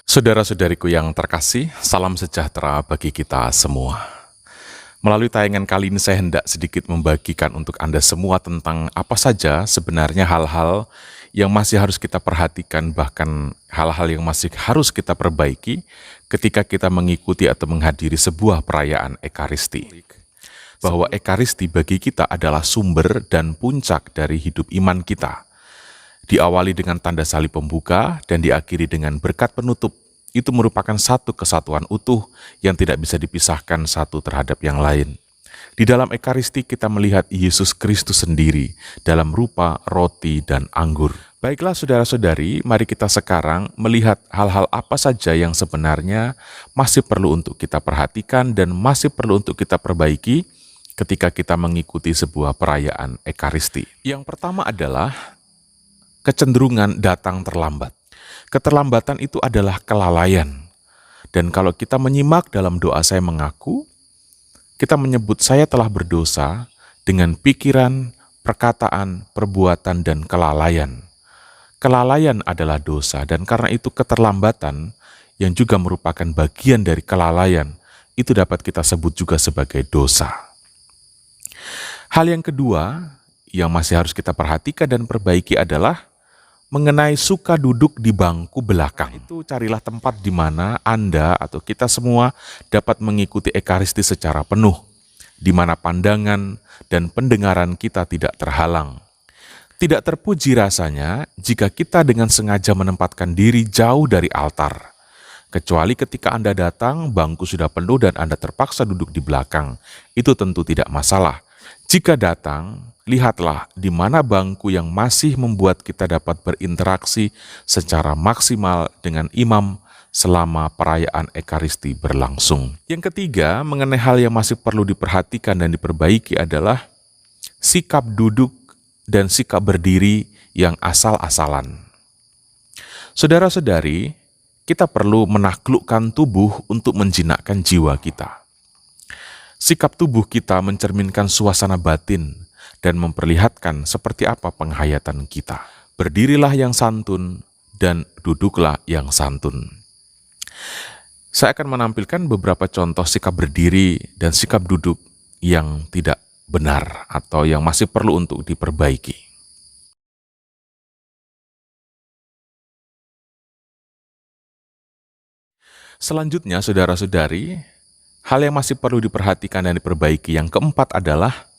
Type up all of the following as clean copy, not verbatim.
Saudara-saudariku yang terkasih, salam sejahtera bagi kita semua. Melalui tayangan kali ini saya hendak sedikit membagikan untuk Anda semua tentang apa saja sebenarnya hal-hal yang masih harus kita perhatikan, bahkan hal-hal yang masih harus kita perbaiki ketika kita mengikuti atau menghadiri sebuah perayaan Ekaristi. Bahwa Ekaristi bagi kita adalah sumber dan puncak dari hidup iman kita. Diawali dengan tanda salib pembuka dan diakhiri dengan berkat penutup. Itu merupakan satu kesatuan utuh yang tidak bisa dipisahkan satu terhadap yang lain. Di dalam Ekaristi kita melihat Yesus Kristus sendiri dalam rupa roti dan anggur. Baiklah saudara-saudari, mari kita sekarang melihat hal-hal apa saja yang sebenarnya masih perlu untuk kita perhatikan dan masih perlu untuk kita perbaiki ketika kita mengikuti sebuah perayaan Ekaristi. Yang pertama adalah kecenderungan datang terlambat. Keterlambatan itu adalah kelalaian. Dan kalau kita menyimak dalam doa saya mengaku, kita menyebut saya telah berdosa dengan pikiran, perkataan, perbuatan, dan kelalaian. Kelalaian adalah dosa, dan karena itu keterlambatan yang juga merupakan bagian dari kelalaian, itu dapat kita sebut juga sebagai dosa. Hal yang kedua yang masih harus kita perhatikan dan perbaiki adalah mengenai suka duduk di bangku belakang. Itu carilah tempat di mana Anda atau kita semua dapat mengikuti Ekaristi secara penuh, di mana pandangan dan pendengaran kita tidak terhalang. Tidak terpuji rasanya jika kita dengan sengaja menempatkan diri jauh dari altar. Kecuali ketika Anda datang, bangku sudah penuh dan Anda terpaksa duduk di belakang. Itu tentu tidak masalah. Jika datang, lihatlah di mana bangku yang masih membuat kita dapat berinteraksi secara maksimal dengan imam selama perayaan Ekaristi berlangsung. Yang ketiga, mengenai hal yang masih perlu diperhatikan dan diperbaiki adalah sikap duduk dan sikap berdiri yang asal-asalan. Saudara-saudari, kita perlu menaklukkan tubuh untuk menjinakkan jiwa kita. Sikap tubuh kita mencerminkan suasana batin dan memperlihatkan seperti apa penghayatan kita. Berdirilah yang santun dan duduklah yang santun. Saya akan menampilkan beberapa contoh sikap berdiri dan sikap duduk yang tidak benar atau yang masih perlu untuk diperbaiki. Selanjutnya, saudara-saudari, hal yang masih perlu diperhatikan dan diperbaiki yang keempat adalah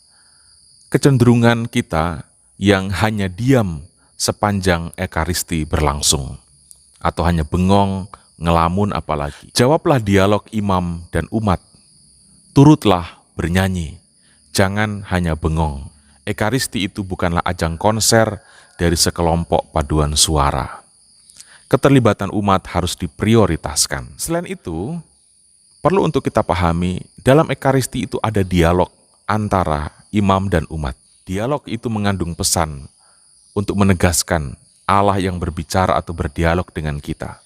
kecenderungan kita yang hanya diam sepanjang Ekaristi berlangsung, atau hanya bengong, ngelamun apalagi. Jawablah dialog imam dan umat, turutlah bernyanyi, jangan hanya bengong. Ekaristi itu bukanlah ajang konser dari sekelompok paduan suara. Keterlibatan umat harus diprioritaskan. Selain itu, perlu untuk kita pahami, dalam Ekaristi itu ada dialog antara imam dan umat. Dialog itu mengandung pesan untuk menegaskan Allah yang berbicara atau berdialog dengan kita.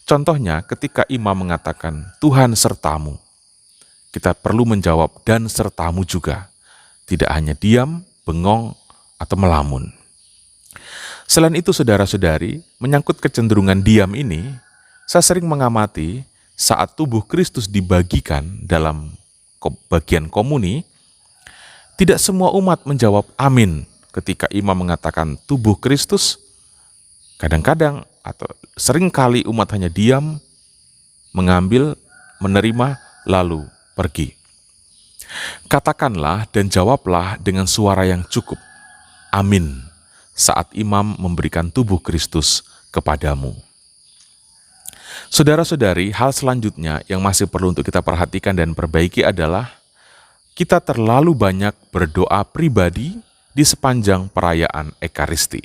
Contohnya ketika imam mengatakan, Tuhan sertamu, kita perlu menjawab dan sertamu juga. Tidak hanya diam, bengong, atau melamun. Selain itu saudara-saudari, menyangkut kecenderungan diam ini, saya sering mengamati saat tubuh Kristus dibagikan dalam bagian komuni, tidak semua umat menjawab amin ketika imam mengatakan tubuh Kristus. Kadang-kadang atau seringkali umat hanya diam, mengambil, menerima, lalu pergi. Katakanlah dan jawablah dengan suara yang cukup, amin, saat imam memberikan tubuh Kristus kepadamu. Saudara-saudari, hal selanjutnya yang masih perlu untuk kita perhatikan dan perbaiki adalah kita terlalu banyak berdoa pribadi di sepanjang perayaan Ekaristi.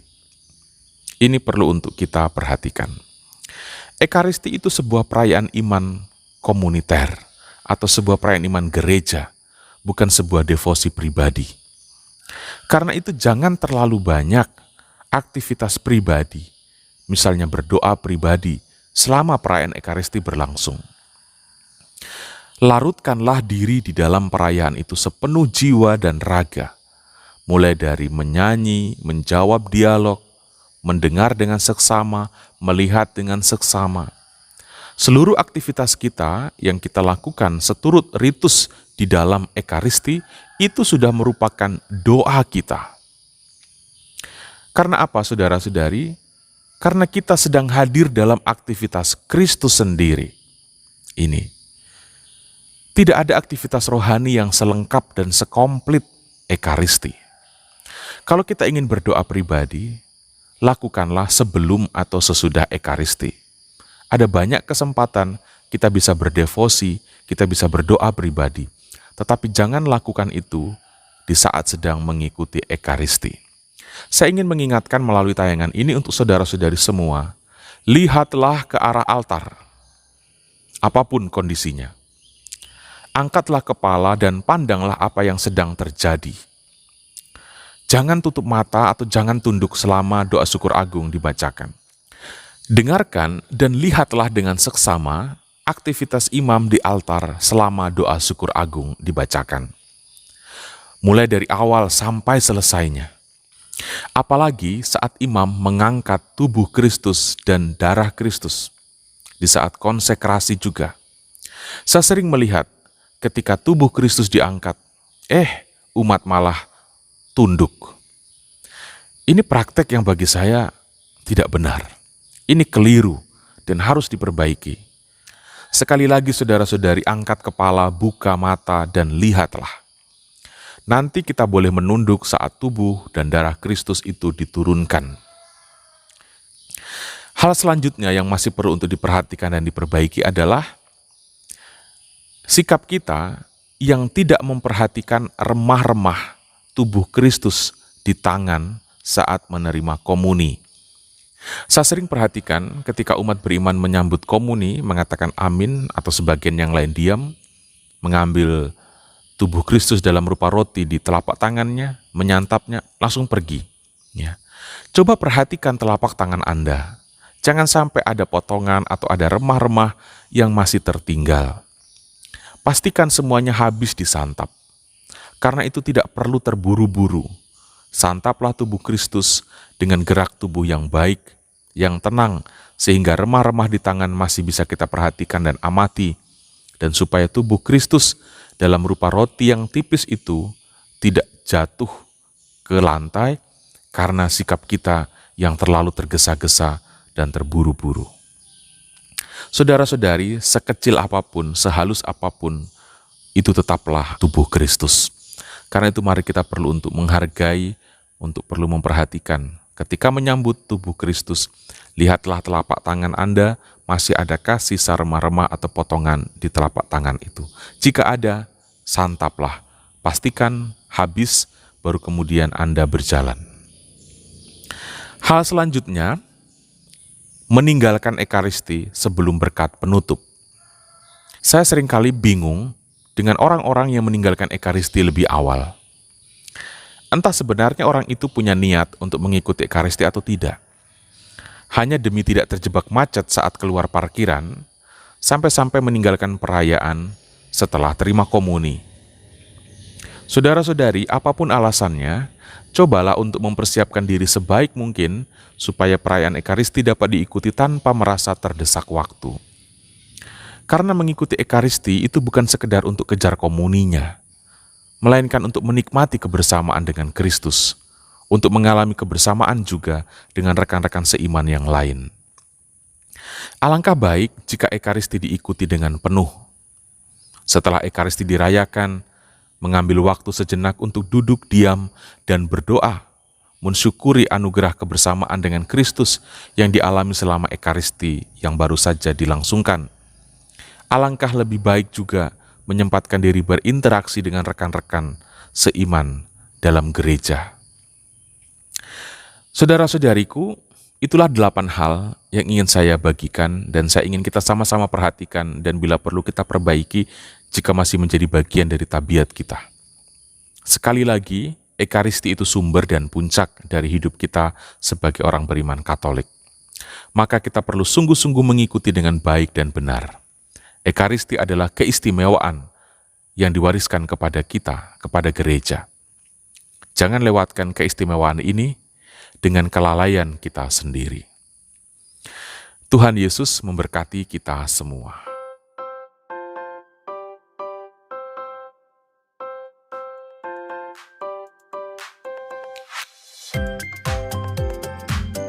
Ini perlu untuk kita perhatikan. Ekaristi itu sebuah perayaan iman komuniter atau sebuah perayaan iman gereja, bukan sebuah devosi pribadi. Karena itu jangan terlalu banyak aktivitas pribadi, misalnya berdoa pribadi selama perayaan Ekaristi berlangsung. Larutkanlah diri di dalam perayaan itu sepenuh jiwa dan raga, mulai dari menyanyi, menjawab dialog, mendengar dengan seksama, melihat dengan seksama. Seluruh aktivitas kita yang kita lakukan seturut ritus di dalam Ekaristi itu sudah merupakan doa kita. Karena apa, saudara-saudari? Karena kita sedang hadir dalam aktivitas Kristus sendiri. Ini. Tidak ada aktivitas rohani yang selengkap dan sekomplit Ekaristi. Kalau kita ingin berdoa pribadi, lakukanlah sebelum atau sesudah Ekaristi. Ada banyak kesempatan kita bisa berdevosi, kita bisa berdoa pribadi. Tetapi jangan lakukan itu di saat sedang mengikuti Ekaristi. Saya ingin mengingatkan melalui tayangan ini untuk saudara-saudari semua, lihatlah ke arah altar, apapun kondisinya. Angkatlah kepala dan pandanglah apa yang sedang terjadi. Jangan tutup mata atau jangan tunduk selama doa syukur agung dibacakan. Dengarkan dan lihatlah dengan seksama aktivitas imam di altar selama doa syukur agung dibacakan. Mulai dari awal sampai selesainya. Apalagi saat imam mengangkat tubuh Kristus dan darah Kristus. Di saat konsekrasi juga. Saya sering melihat ketika tubuh Kristus diangkat, umat malah tunduk. Ini praktek yang bagi saya tidak benar. Ini keliru dan harus diperbaiki. Sekali lagi saudara-saudari, angkat kepala, buka mata, dan lihatlah. Nanti kita boleh menunduk saat tubuh dan darah Kristus itu diturunkan. Hal selanjutnya yang masih perlu untuk diperhatikan dan diperbaiki adalah sikap kita yang tidak memperhatikan remah-remah tubuh Kristus di tangan saat menerima komuni. Saya sering perhatikan ketika umat beriman menyambut komuni, mengatakan amin atau sebagian yang lain diam, mengambil tubuh Kristus dalam rupa roti di telapak tangannya, menyantapnya, langsung pergi. Ya. Coba perhatikan telapak tangan Anda. Jangan sampai ada potongan atau ada remah-remah yang masih tertinggal. Pastikan semuanya habis disantap. Karena itu tidak perlu terburu-buru. Santaplah tubuh Kristus dengan gerak tubuh yang baik, yang tenang, sehingga remah-remah di tangan masih bisa kita perhatikan dan amati, dan supaya tubuh Kristus dalam rupa roti yang tipis itu tidak jatuh ke lantai karena sikap kita yang terlalu tergesa-gesa dan terburu-buru. Saudara-saudari, sekecil apapun, sehalus apapun, itu tetaplah tubuh Kristus. Karena itu mari kita perlu untuk menghargai, untuk perlu memperhatikan. Ketika menyambut tubuh Kristus, lihatlah telapak tangan Anda, masih adakah sisa remah-remah atau potongan di telapak tangan itu. Jika ada, santaplah. Pastikan habis, baru kemudian Anda berjalan. Hal selanjutnya, meninggalkan Ekaristi sebelum berkat penutup. Saya seringkali bingung dengan orang-orang yang meninggalkan Ekaristi lebih awal. Entah sebenarnya orang itu punya niat untuk mengikuti Ekaristi atau tidak. Hanya demi tidak terjebak macet saat keluar parkiran, sampai-sampai meninggalkan perayaan setelah terima komuni. Saudara-saudari, apapun alasannya, cobalah untuk mempersiapkan diri sebaik mungkin supaya perayaan Ekaristi dapat diikuti tanpa merasa terdesak waktu. Karena mengikuti Ekaristi itu bukan sekedar untuk kejar komuninya, melainkan untuk menikmati kebersamaan dengan Kristus, untuk mengalami kebersamaan juga dengan rekan-rekan seiman yang lain. Alangkah baik jika Ekaristi diikuti dengan penuh. Setelah Ekaristi dirayakan, mengambil waktu sejenak untuk duduk diam dan berdoa, mensyukuri anugerah kebersamaan dengan Kristus yang dialami selama Ekaristi yang baru saja dilangsungkan. Alangkah lebih baik juga menyempatkan diri berinteraksi dengan rekan-rekan seiman dalam gereja. Saudara-saudariku, itulah 8 hal yang ingin saya bagikan dan saya ingin kita sama-sama perhatikan dan bila perlu kita perbaiki jika masih menjadi bagian dari tabiat kita. Sekali lagi, Ekaristi itu sumber dan puncak dari hidup kita sebagai orang beriman Katolik. Maka kita perlu sungguh-sungguh mengikuti dengan baik dan benar. Ekaristi adalah keistimewaan yang diwariskan kepada kita, kepada gereja. Jangan lewatkan keistimewaan ini dengan kelalaian kita sendiri. Tuhan Yesus memberkati kita semua.